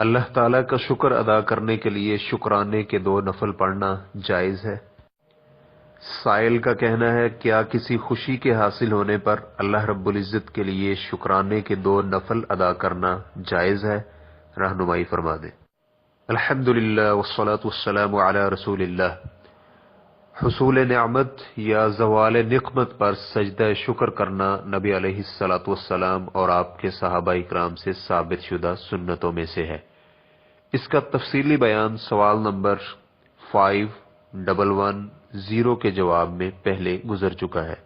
اللہ تعالیٰ کا شکر ادا کرنے کے لیے شکرانے کے 2 نفل پڑھنا جائز ہے؟ سائل کا کہنا ہے کیا کسی خوشی کے حاصل ہونے پر اللہ رب العزت کے لیے شکرانے کے 2 نفل ادا کرنا جائز ہے؟ رہنمائی فرما دیں۔ الحمد للہ والصلاة والسلام علی رسول اللہ۔ حصول نعمت یا زوال نقمت پر سجدہ شکر کرنا نبی علیہ الصلاۃ والسلام اور آپ کے صحابہ کرام سے ثابت شدہ سنتوں میں سے ہے۔ اس کا تفصیلی بیان سوال نمبر 5110 کے جواب میں پہلے گزر چکا ہے۔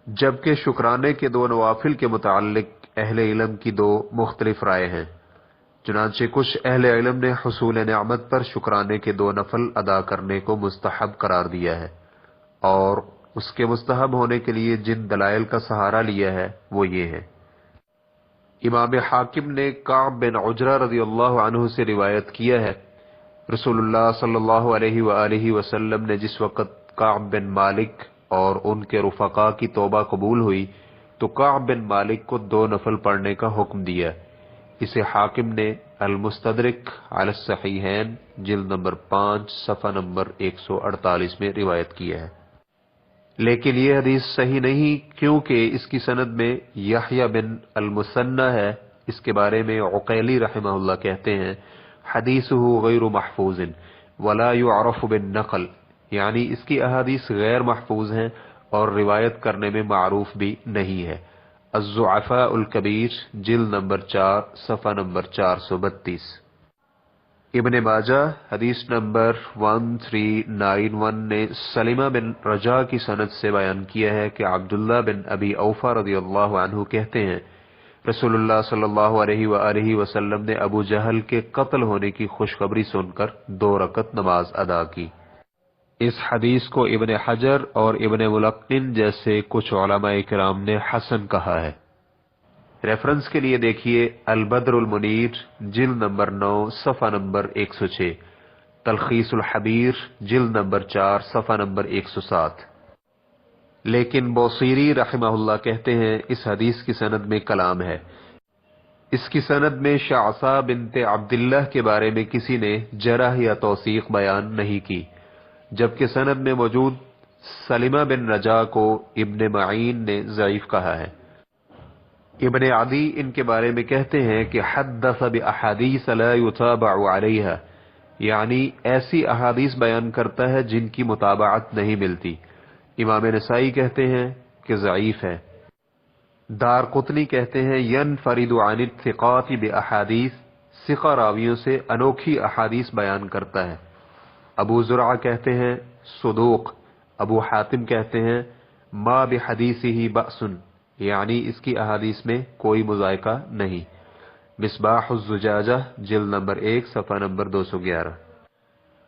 جبکہ شکرانے کے 2 نوافل کے متعلق اہل علم کی 2 مختلف رائے ہیں۔ چنانچہ کچھ اہل علم نے حصول نعمت پر شکرانے کے 2 نفل ادا کرنے کو مستحب قرار دیا ہے، اور اس کے مستحب ہونے کے لیے جن دلائل کا سہارا لیا ہے وہ یہ ہیں۔ امام حاکم نے کعب بن عجرہ رضی اللہ عنہ سے روایت کیا ہے، رسول اللہ صلی اللہ علیہ وآلہ وسلم نے جس وقت کعب بن مالک اور ان کے رفقا کی توبہ قبول ہوئی تو کعب بن مالک کو 2 نفل پڑھنے کا حکم دیا۔ اسے حاکم نے المستدرک علی الصحیحین جلد نمبر 5 صفحہ نمبر 148 میں روایت کیا ہے، لیکن یہ حدیث صحیح نہیں کیونکہ اس کی سند میں یحییٰ بن المثنی ہے۔ اس کے بارے میں عقیلی رحمہ اللہ کہتے ہیں حدیثہ غیر محفوظ ولا یعرف بالنقل، یعنی اس کی احادیث غیر محفوظ ہیں اور روایت کرنے میں معروف بھی نہیں ہے۔ الضعفاء الکبیر جلد نمبر 4 صفحہ نمبر 432۔ ابن ماجہ حدیث نمبر 1391 نے سلمہ بن رجا کی سند سے بیان کیا ہے کہ عبداللہ بن ابی اوفا رضی اللہ عنہ کہتے ہیں رسول اللہ صلی اللہ علیہ وآلہ وسلم نے ابو جہل کے قتل ہونے کی خوشخبری سن کر 2 رکعت نماز ادا کی۔ اس حدیث کو ابن حجر اور ابن ملقن جیسے کچھ علماء کرام نے حسن کہا ہے۔ ریفرنس کے لیے دیکھیے البدر المنیر جلد نمبر 9 صفحہ نمبر 106، تلخیص الحبیر جلد نمبر 4 صفحہ نمبر 107۔ لیکن بوصیری رحمہ اللہ کہتے ہیں اس حدیث کی سند میں کلام ہے۔ اس کی سند میں شعثاء بنت عبداللہ کے بارے میں کسی نے جرح یا توثیق بیان نہیں کی، جبکہ سند میں موجود سلمہ بن رجا کو ابن معین نے ضعیف کہا ہے۔ ابن عدی ان کے بارے میں کہتے ہیں کہ حدث باحادیث لا یتابع علیہا، یعنی ایسی احادیث بیان کرتا ہے جن کی متابعت نہیں ملتی۔ امام نسائی کہتے ہیں کہ ضعیف ہے۔ دار قطنی کہتے ہیں ینفرد عن الثقات باحادیث، ثقہ راویوں سے انوکھی احادیث بیان کرتا ہے۔ ابو زرعہ کہتے ہیں صدوق۔ ابو حاتم کہتے ہیں ما بحدیثہ بأس، یعنی اس کی احادیث میں کوئی مذائقہ نہیں۔ مصباح الزجاجہ جلد نمبر 1 صفحہ نمبر 211۔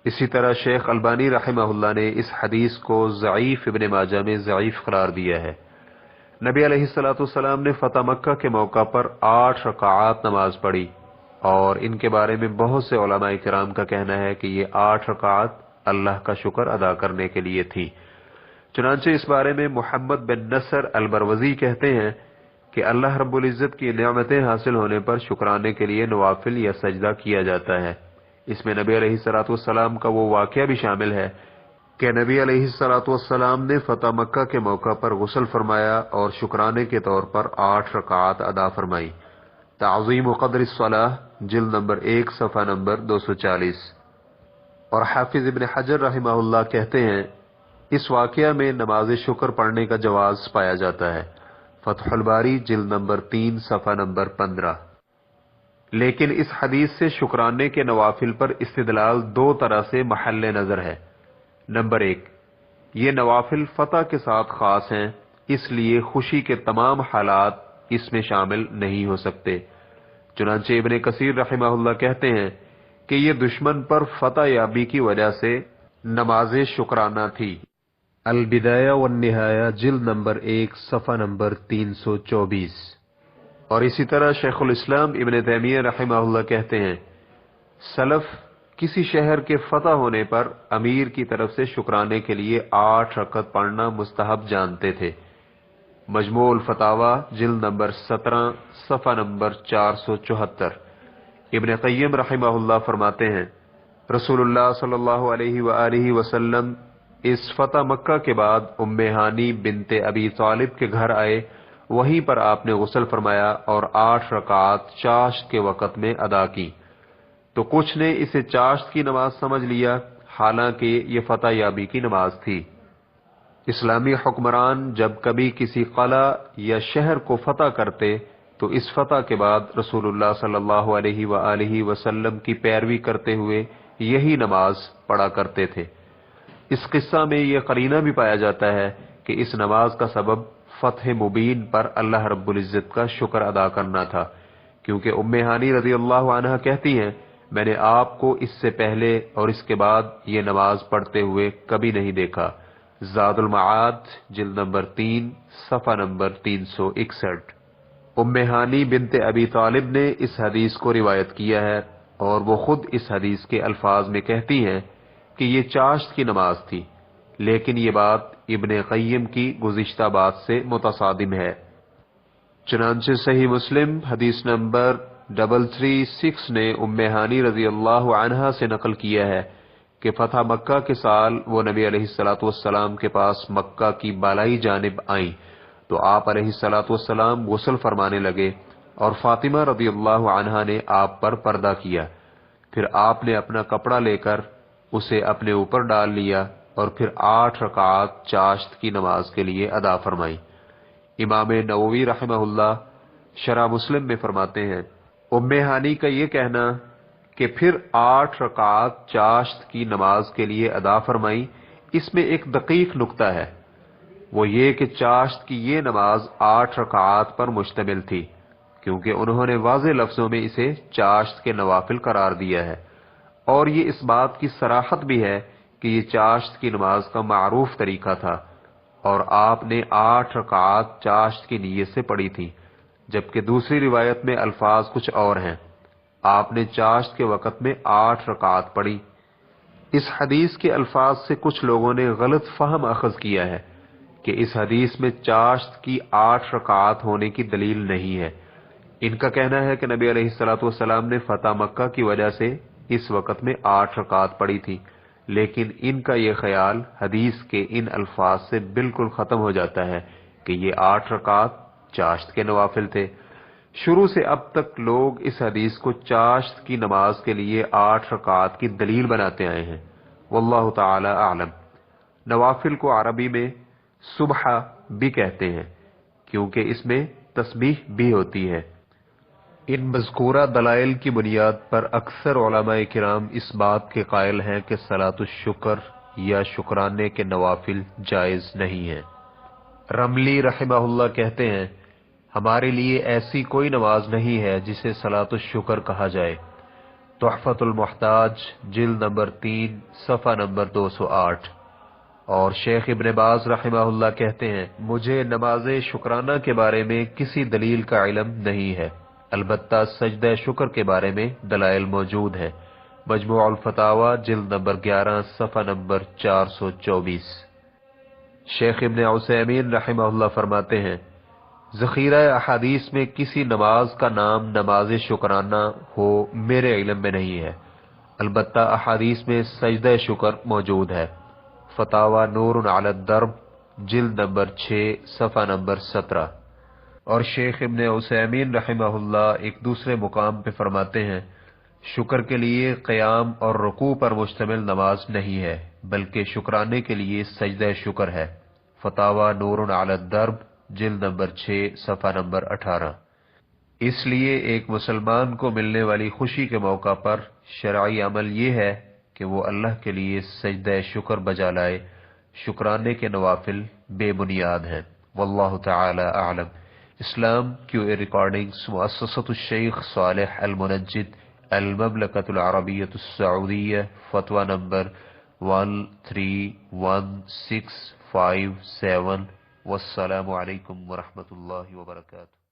اسی طرح شیخ البانی رحمہ اللہ نے اس حدیث کو ضعیف ابن ماجہ میں ضعیف قرار دیا ہے۔ نبی علیہ الصلوۃ والسلام نے فتح مکہ کے موقع پر 8 رکعات نماز پڑھی، اور ان کے بارے میں بہت سے علماء کرام کا کہنا ہے کہ یہ 8 رکعات اللہ کا شکر ادا کرنے کے لیے تھی۔ چنانچہ اس بارے میں محمد بن نصر البروزی کہتے ہیں کہ اللہ رب العزت کی نعمتیں حاصل ہونے پر شکرانے کے لیے نوافل یا سجدہ کیا جاتا ہے۔ اس میں نبی علیہ الصلوۃ والسلام کا وہ واقعہ بھی شامل ہے کہ نبی علیہ الصلوۃ والسلام نے فتح مکہ کے موقع پر غسل فرمایا اور شکرانے کے طور پر 8 رکعات ادا فرمائی۔ تعظیم قدر الصلاۃ جلد نمبر 1 صفحہ نمبر 240۔ اور حافظ ابن حجر رحمہ اللہ کہتے ہیں اس واقعہ میں نماز شکر پڑھنے کا جواز پایا جاتا ہے، فتح الباری جلد نمبر 3 صفحہ نمبر 15۔ لیکن اس حدیث سے شکرانے کے نوافل پر استدلال 2 طرح سے محل نظر ہے۔ نمبر 1، یہ نوافل فتح کے ساتھ خاص ہیں، اس لیے خوشی کے تمام حالات اس میں شامل نہیں ہو سکتے۔ چنانچہ ابن کثیر رحمہ اللہ کہتے ہیں کہ یہ دشمن پر فتح یابی کی وجہ سے نماز شکرانہ تھی۔ البدایہ والنہایہ جلد نمبر 1 صفحہ نمبر 324۔ اور اسی طرح شیخ الاسلام ابن تیمیہ رحمہ اللہ کہتے ہیں سلف کسی شہر کے فتح ہونے پر امیر کی طرف سے شکرانے کے لیے 8 رکعت پڑھنا مستحب جانتے تھے۔ مجموع الفتاوی جلد نمبر 17 صفحہ نمبر 474۔ ابن قیم رحمہ اللہ فرماتے ہیں رسول اللہ صلی اللہ علیہ وآلہ وسلم اس فتح مکہ کے بعد ام ہانی بنت ابی طالب کے گھر آئے، وہیں پر آپ نے غسل فرمایا اور 8 رکعات چاشت کے وقت میں ادا کی، تو کچھ نے اسے چاشت کی نماز سمجھ لیا، حالانکہ یہ فتح یابی کی نماز تھی۔ اسلامی حکمران جب کبھی کسی قلعہ یا شہر کو فتح کرتے تو اس فتح کے بعد رسول اللہ صلی اللہ علیہ وآلہ وسلم کی پیروی کرتے ہوئے یہی نماز پڑھا کرتے تھے۔ اس قصہ میں یہ قرینہ بھی پایا جاتا ہے کہ اس نماز کا سبب فتح مبین پر اللہ رب العزت کا شکر ادا کرنا تھا، کیونکہ ام ہانی رضی اللہ عنہا کہتی ہیں میں نے آپ کو اس سے پہلے اور اس کے بعد یہ نماز پڑھتے ہوئے کبھی نہیں دیکھا۔ زاد المعاد جلد نمبر 3 صفحہ نمبر 361۔ ام ہانی بنت ابی طالب نے اس حدیث کو روایت کیا ہے اور وہ خود اس حدیث کے الفاظ میں کہتی ہیں کہ یہ چاشت کی نماز تھی، لیکن یہ بات ابن قیم کی گزشتہ بات سے متصادم ہے۔ چنانچہ صحیح مسلم حدیث نمبر 336 نے ام ہانی رضی اللہ عنہا سے نقل کیا ہے کہ فتح مکہ کے سال وہ نبی علیہ الصلوۃ والسلام کے پاس مکہ کی بالائی جانب آئیں تو آپ علیہ الصلوۃ والسلام غسل فرمانے لگے اور فاطمہ رضی اللہ عنہا نے آپ پر پردہ کیا، پھر آپ نے اپنا کپڑا لے کر اسے اپنے اوپر ڈال لیا اور پھر 8 رکعات چاشت کی نماز کے لیے ادا فرمائی۔ امام نووی رحمہ اللہ شرح مسلم میں فرماتے ہیں ام ہانی کا یہ کہنا کہ پھر 8 رکعات چاشت کی نماز کے لیے ادا فرمائی، اس میں ایک دقیق نکتہ ہے، وہ یہ کہ چاشت کی یہ نماز 8 رکعات پر مشتمل تھی، کیونکہ انہوں نے واضح لفظوں میں اسے چاشت کے نوافل قرار دیا ہے، اور یہ اس بات کی صراحت بھی ہے کہ یہ چاشت کی نماز کا معروف طریقہ تھا اور آپ نے 8 رکعات چاشت کی نیت سے پڑھی تھی، جبکہ دوسری روایت میں الفاظ کچھ اور ہیں، آپ نے چاشت کے وقت میں 8 رکعات پڑھی۔ اس حدیث کے الفاظ سے کچھ لوگوں نے غلط فہم اخذ کیا ہے کہ اس حدیث میں چاشت کی 8 رکعات ہونے کی دلیل نہیں ہے۔ ان کا کہنا ہے کہ نبی علیہ الصلوۃ والسلام نے فتح مکہ کی وجہ سے اس وقت میں 8 رکعات پڑھی تھی، لیکن ان کا یہ خیال حدیث کے ان الفاظ سے بالکل ختم ہو جاتا ہے کہ یہ 8 رکعات چاشت کے نوافل تھے۔ شروع سے اب تک لوگ اس حدیث کو چاشت کی نماز کے لیے 8 رکعات کی دلیل بناتے آئے ہیں، واللہ تعالی اعلم۔ نوافل کو عربی میں صبح بھی کہتے ہیں کیونکہ اس میں تسبیح بھی ہوتی ہے۔ ان مذکورہ دلائل کی بنیاد پر اکثر علماء کرام اس بات کے قائل ہیں کہ صلاۃ الشکر یا شکرانے کے نوافل جائز نہیں ہیں۔ رملی رحمہ اللہ کہتے ہیں ہمارے لیے ایسی کوئی نماز نہیں ہے جسے صلاۃ الشکر کہا جائے۔ تحفۃ المحتاج جلد نمبر 3 صفحہ نمبر 208۔ اور شیخ ابن باز رحمہ اللہ کہتے ہیں مجھے نماز شکرانہ کے بارے میں کسی دلیل کا علم نہیں ہے، البتہ سجدہ شکر کے بارے میں دلائل موجود ہیں۔ مجموع الفتاوی جلد نمبر 11 صفحہ نمبر 424۔ شیخ ابن عثیمین رحمہ اللہ فرماتے ہیں ذخیرہ احادیث میں کسی نماز کا نام نماز شکرانہ ہو میرے علم میں نہیں ہے، البتہ احادیث میں سجدہ شکر موجود ہے۔ فتاوی نور علی الدرب جلد نمبر 6 صفحہ نمبر 17۔ اور شیخ ابن عثیمین رحمہ اللہ ایک دوسرے مقام پہ فرماتے ہیں شکر کے لیے قیام اور رکوع پر مشتمل نماز نہیں ہے، بلکہ شکرانے کے لیے سجدہ شکر ہے۔ فتاوی نور علی الدرب جلد نمبر 6 صفحہ نمبر 18۔ اس لیے ایک مسلمان کو ملنے والی خوشی کے موقع پر شرعی عمل یہ ہے کہ وہ اللہ کے لیے سجدہ شکر بجا لائے۔ شکرانے کے نوافل بے بنیاد ہیں، واللہ تعالی اعلم۔ اسلام QA ریکارڈنگز مؤسسۃ الشیخ صالح المنجد المملکۃ العربیۃ السعودیہ، فتویٰ نمبر 131657۔ والسلام علیکم ورحمۃ اللہ وبرکاتہ۔